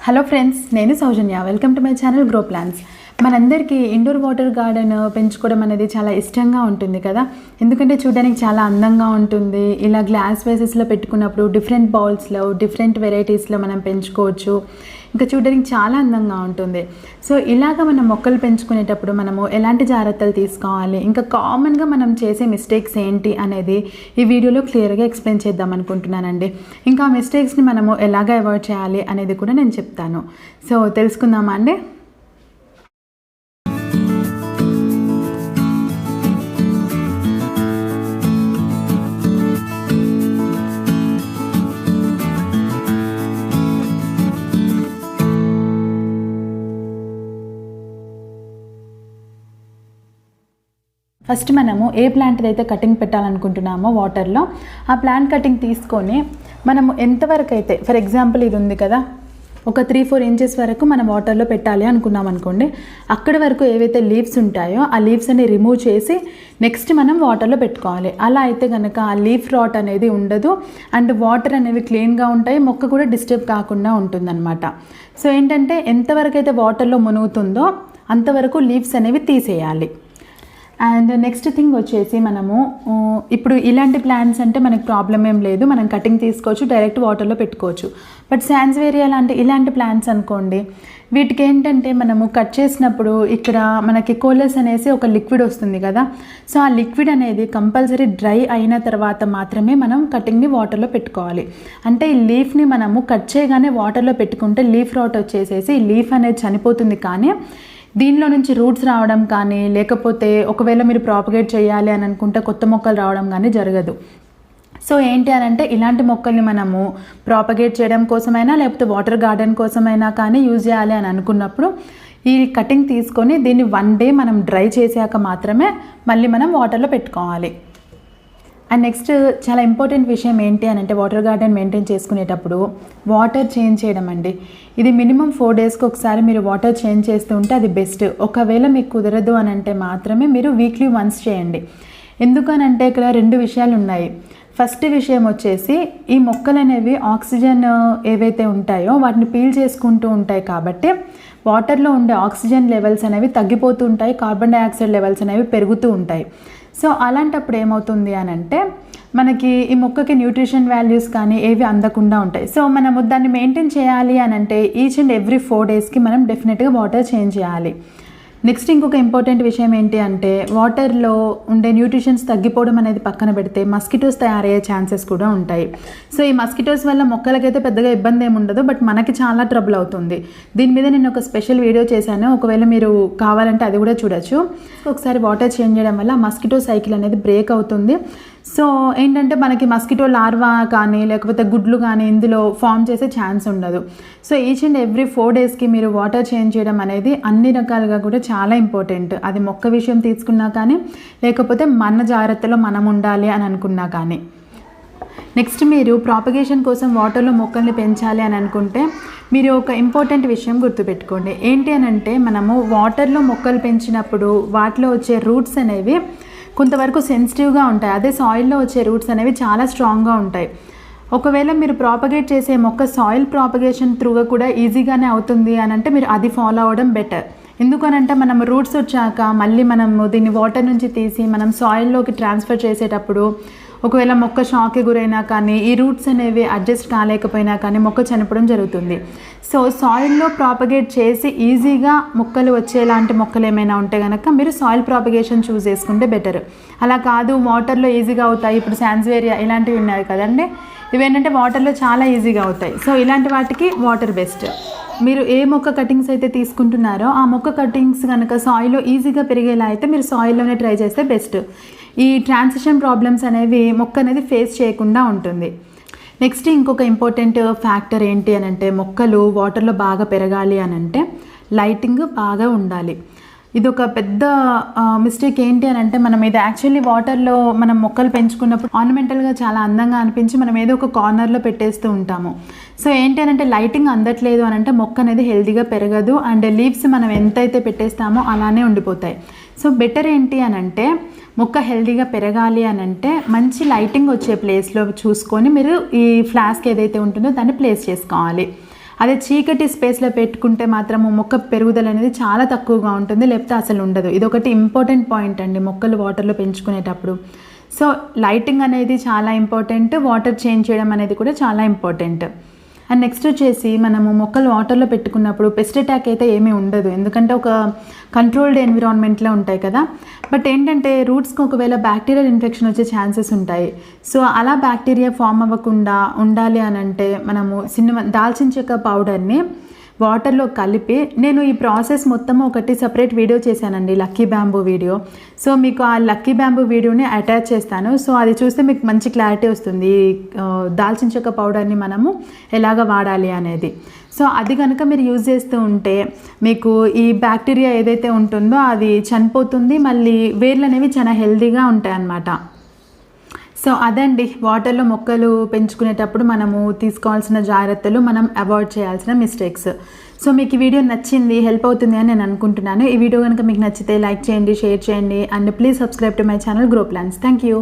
Hello friends, నేను Soujanya. Welcome to my channel Groplants. మనందరికీ indoor water garden పెంచుకోవడం అనేది చాలా ఇష్టంగా ఉంటుంది కదా. ఎందుకంటే చూడడానికి చాలా అందంగా ఉంటుంది. ఇలా గ్లాస్ వేసెస్లో పెట్టుకున్నప్పుడు డిఫరెంట్ బౌల్స్లో డిఫరెంట్ వెరైటీస్లో మనం పెంచుకోవచ్చు. ఇంకా చూడడానికి చాలా అందంగా ఉంటుంది. సో ఇలాగ మనం మొక్కలు పెంచుకునేటప్పుడు మనము ఎలాంటి జాగ్రత్తలు తీసుకోవాలి, ఇంకా కామన్గా మనం చేసే మిస్టేక్స్ ఏంటి అనేది ఈ వీడియోలో క్లియర్గా ఎక్స్ప్లెయిన్ చేద్దాం అనుకుంటున్నానండి. ఇంకా ఆ మిస్టేక్స్ని మనము ఎలాగ అవాయిడ్ చేయాలి అనేది కూడా నేను చెప్తాను. సో తెలుసుకుందామా అండి. ఫస్ట్ మనము ఏ ప్లాంట్ అయితే కటింగ్ పెట్టాలనుకుంటున్నామో వాటర్లో ఆ ప్లాంట్ కటింగ్ తీసుకొని మనము ఎంతవరకు అయితే, ఫర్ ఎగ్జాంపుల్ ఇది ఉంది కదా, ఒక 3-4 ఇంచెస్ వరకు మనం వాటర్లో పెట్టాలి అనుకున్నాం అనుకోండి. అక్కడి వరకు ఏవైతే లీవ్స్ ఉంటాయో ఆ లీవ్స్ అన్ని రిమూవ్ చేసి నెక్స్ట్ మనం వాటర్లో పెట్టుకోవాలి. అలా అయితే కనుక ఆ లీఫ్ రాట్ అనేది ఉండదు అండ్ వాటర్ అనేవి క్లీన్గా ఉంటాయి, మొక్క కూడా డిస్టర్బ్ కాకుండా ఉంటుందన్నమాట. సో ఏంటంటే ఎంతవరకు అయితే వాటర్లో మునుగుతుందో అంతవరకు లీవ్స్ అనేవి తీసేయాలి. అండ్ నెక్స్ట్ థింగ్ వచ్చేసి మనము ఇప్పుడు ఇలాంటి ప్లాంట్స్ అంటే మనకి ప్రాబ్లం ఏం లేదు, మనం కటింగ్ తీసుకోవచ్చు, డైరెక్ట్ వాటర్లో పెట్టుకోవచ్చు. బట్ సాన్స్వేరియా ఇలాంటి ప్లాంట్స్ అనుకోండి, వీటికి ఏంటంటే మనము కట్ చేసినప్పుడు ఇక్కడ మనకి కోలస్ అనేసి ఒక లిక్విడ్ వస్తుంది కదా. సో ఆ లిక్విడ్ అనేది కంపల్సరీ డ్రై అయిన తర్వాత మాత్రమే మనం కటింగ్ని వాటర్లో పెట్టుకోవాలి. అంటే ఈ లీఫ్ని మనము కట్ చేయగానే వాటర్లో పెట్టుకుంటే లీఫ్ రాట్ వచ్చేసేసి లీఫ్ అనేది చనిపోతుంది, కానీ దీనిలో నుంచి రూట్స్ రావడం కానీ లేకపోతే ఒకవేళ మీరు ప్రాపగేట్ చేయాలి అని అనుకుంటే కొత్త మొక్కలు రావడం కానీ జరగదు. సో ఏంటి అని అంటే ఇలాంటి మొక్కల్ని మనము ప్రాపగేట్ చేయడం కోసమైనా లేకపోతే వాటర్ గార్డెన్ కోసమైనా కానీ యూజ్ చేయాలి అని అనుకున్నప్పుడు ఈ కటింగ్ తీసుకొని దీన్ని 1 డే మనం డ్రై చేసాక మాత్రమే మళ్ళీ మనం వాటర్లో పెట్టుకోవాలి. అండ్ నెక్స్ట్ చాలా ఇంపార్టెంట్ విషయం ఏంటి అని అంటే వాటర్ గార్డెన్ మెయింటైన్ చేసుకునేటప్పుడు వాటర్ చేంజ్ చేయడం అండి. ఇది మినిమం 4 డేస్కి ఒకసారి మీరు వాటర్ చేంజ్ చేస్తూ ఉంటే అది బెస్ట్. ఒకవేళ మీకు కుదరదు అని అంటే మాత్రమే మీరు వీక్లీ వన్స్ చేయండి. ఎందుకనంటే ఇక్కడ 2 విషయాలు ఉన్నాయి. ఫస్ట్ విషయం వచ్చేసి ఈ మొక్కలు అనేవి ఆక్సిజన్ ఏవైతే ఉంటాయో వాటిని పీల్ చేసుకుంటూ ఉంటాయి కాబట్టి వాటర్లో ఉండే ఆక్సిజన్ లెవెల్స్ అనేవి తగ్గిపోతూ ఉంటాయి, కార్బన్ డైఆక్సైడ్ లెవెల్స్ అనేవి పెరుగుతూ ఉంటాయి. సో అలాంటప్పుడు ఏమవుతుంది అని అంటే మనకి ఈ మొక్కకి న్యూట్రిషన్ వాల్యూస్ కానీ ఏవి అందకుండా ఉంటాయి. సో మనము దాన్ని మెయింటైన్ చేయాలి అని అంటే ఈచ్ అండ్ ఎవ్రీ 4 డేస్కి మనం డెఫినెట్గా వాటర్ చేంజ్ చేయాలి. నెక్స్ట్ ఇంకొక ఇంపార్టెంట్ విషయం ఏంటి అంటే వాటర్లో ఉండే న్యూట్రిషన్స్ తగ్గిపోవడం అనేది పక్కన పెడితే మస్కిటోస్ తయారయ్యే ఛాన్సెస్ కూడా ఉంటాయి. సో ఈ మస్కిటోస్ వల్ల మొక్కలకైతే పెద్దగా ఇబ్బంది ఏమి ఉండదు, బట్ మనకి చాలా ట్రబుల్ అవుతుంది. దీని మీద నేను ఒక స్పెషల్ వీడియో చేశాను, ఒకవేళ మీరు కావాలంటే అది కూడా చూడొచ్చు. ఒకసారి వాటర్ చేంజ్ చేయడం వల్ల మస్కిటో సైకిల్ అనేది బ్రేక్ అవుతుంది. సో ఏంటంటే మనకి మస్కిటో లార్వా కానీ లేకపోతే గుడ్లు కానీ ఇందులో ఫామ్ చేసే ఛాన్స్ ఉండదు. సో ఈచ్ అండ్ ఎవ్రీ 4 డేస్కి మీరు వాటర్ చేంజ్ చేయడం అనేది అన్ని రకాలుగా కూడా చాలా ఇంపార్టెంట్. అది మొక్క విషయం తీసుకున్నా కానీ లేకపోతే మన జాగ్రత్తలో మనం ఉండాలి అని అనుకున్నా కానీ. నెక్స్ట్ మీరు ప్రాపగేషన్ కోసం వాటర్లో మొక్కల్ని పెంచాలి అని అనుకుంటే మీరు ఒక ఇంపార్టెంట్ విషయం గుర్తుపెట్టుకోండి. ఏంటి అని అంటే మనము వాటర్లో మొక్కలు పెంచినప్పుడు వాటిలో వచ్చే రూట్స్ అనేవి కొంతవరకు సెన్సిటివ్గా ఉంటాయి. అదే సాయిల్లో వచ్చే రూట్స్ అనేవి చాలా స్ట్రాంగ్గా ఉంటాయి. ఒకవేళ మీరు ప్రాపగేట్ చేసే మొక్క సాయిల్ ప్రాపగేషన్ త్రూగా కూడా ఈజీగానే అవుతుంది అని అంటే మీరు అది ఫాలో అవ్వడం బెటర్. ఎందుకనంటే మనం రూట్స్ వచ్చాక మళ్ళీ మనము దీన్ని వాటర్ నుంచి తీసి మనం సాయిల్లోకి ట్రాన్స్ఫర్ చేసేటప్పుడు ఒకవేళ మొక్క షాక్కి గురైనా కానీ ఈ రూట్స్ అనేవి అడ్జస్ట్ కాలేకపోయినా కానీ మొక్క చనిపోవడం జరుగుతుంది. సో సాయిల్లో ప్రాపగేట్ చేసి ఈజీగా మొక్కలు వచ్చేలాంటి మొక్కలు ఏమైనా ఉంటే కనుక మీరు సాయిల్ ప్రాపగేషన్ చూస్ చేసుకుంటే బెటర్. అలా కాదు వాటర్లో ఈజీగా అవుతాయి, ఇప్పుడు సాన్స్వేరియా ఇలాంటివి ఉన్నాయి కదండి, ఇవేంటంటే వాటర్లో చాలా ఈజీగా అవుతాయి. సో ఇలాంటి వాటికి వాటర్ బెస్ట్. మీరు ఏ మొక్క కటింగ్స్ అయితే తీసుకుంటున్నారో ఆ మొక్క కటింగ్స్ కనుక సాయిల్లో ఈజీగా పెరిగేలా అయితే మీరు సాయిల్లోనే ట్రై చేస్తే బెస్ట్. ఈ ట్రాన్సిషన్ ప్రాబ్లమ్స్ అనేవి మొక్క అనేది ఫేస్ చేయకుండా ఉంటుంది. నెక్స్ట్ ఇంకొక ఇంపార్టెంట్ ఫ్యాక్టర్ ఏంటి అని అంటే మొక్కలు వాటర్లో బాగా పెరగాలి అని అంటే లైటింగ్ బాగా ఉండాలి. ఇది ఒక పెద్ద మిస్టేక్. ఏంటి అని అంటే మనం ఇది యాక్చువల్లీ వాటర్లో మనం మొక్కలు పెంచుకున్నప్పుడు ఆర్నమెంటల్గా చాలా అందంగా అనిపించి మనం ఏదో ఒక కార్నర్లో పెట్టేస్తూ ఉంటాము. సో ఏంటి అని అంటే లైటింగ్ అందట్లేదు అని అంటే మొక్క అనేది హెల్తీగా పెరగదు అండ్ లీవ్స్ మనం ఎంతైతే పెట్టేస్తామో అలానే ఉండిపోతాయి. సో బెటర్ ఏంటి అని అంటే మొక్క హెల్తీగా పెరగాలి అని అంటే మంచి లైటింగ్ వచ్చే ప్లేస్లో చూసుకొని మీరు ఈ ఫ్లాస్క్ ఏదైతే ఉంటుందో దాన్ని ప్లేస్ చేసుకోవాలి. అదే చీకటి స్పేస్లో పెట్టుకుంటే మాత్రము మొక్క పెరుగుదల అనేది చాలా తక్కువగా ఉంటుంది, లేకపోతే అసలు ఉండదు. ఇది ఒకటి ఇంపార్టెంట్ పాయింట్ అండి మొక్కలు వాటర్లో పెంచుకునేటప్పుడు. సో లైటింగ్ అనేది చాలా ఇంపార్టెంట్, వాటర్ చేంజ్ చేయడం అనేది కూడా చాలా ఇంపార్టెంట్. అండ్ నెక్స్ట్ వచ్చేసి మనము మొక్కలు వాటర్లో పెట్టుకున్నప్పుడు పెస్ట్ అటాక్ అయితే ఏమీ ఉండదు, ఎందుకంటే ఒక కంట్రోల్డ్ ఎన్విరాన్మెంట్లో ఉంటాయి కదా. బట్ ఏంటంటే రూట్స్కి ఒకవేళ బ్యాక్టీరియల్ ఇన్ఫెక్షన్ వచ్చే ఛాన్సెస్ ఉంటాయి. సో అలా బ్యాక్టీరియా ఫామ్ అవ్వకుండా ఉండాలి అని అంటే మనము దాల్చిన చెక్క పౌడర్ని వాటర్లో కలిపి, నేను ఈ ప్రాసెస్ మొత్తం ఒకటి సపరేట్ వీడియో చేశానండి, లక్కీ బ్యాంబూ వీడియో. సో మీకు ఆ లక్కీ బ్యాంబూ వీడియోని అటాచ్ చేస్తాను. సో అది చూస్తే మీకు మంచి క్లారిటీ వస్తుంది దాల్చిన చెక్క పౌడర్ని మనము ఎలాగ వాడాలి అనేది. సో అది కనుక మీరు యూజ్ చేస్తూ ఉంటే మీకు ఈ బ్యాక్టీరియా ఏదైతే ఉంటుందో అది చనిపోతుంది, మళ్ళీ వేర్లు అనేవి చాలా హెల్తీగా ఉంటాయి అన్నమాట. సో అదండి వాటర్లో మొక్కలు పెంచుకునేటప్పుడు మనము తీసుకోవాల్సిన జాగ్రత్తలు, మనం అవాయిడ్ చేయాల్సిన మిస్టేక్స్. సో మీకు ఈ వీడియో నచ్చింది, హెల్ప్ అవుతుంది అని నేను అనుకుంటున్నాను. ఈ వీడియో కనుక మీకు నచ్చితే లైక్ చేయండి, షేర్ చేయండి, and please subscribe to my channel Groplants. Thank you.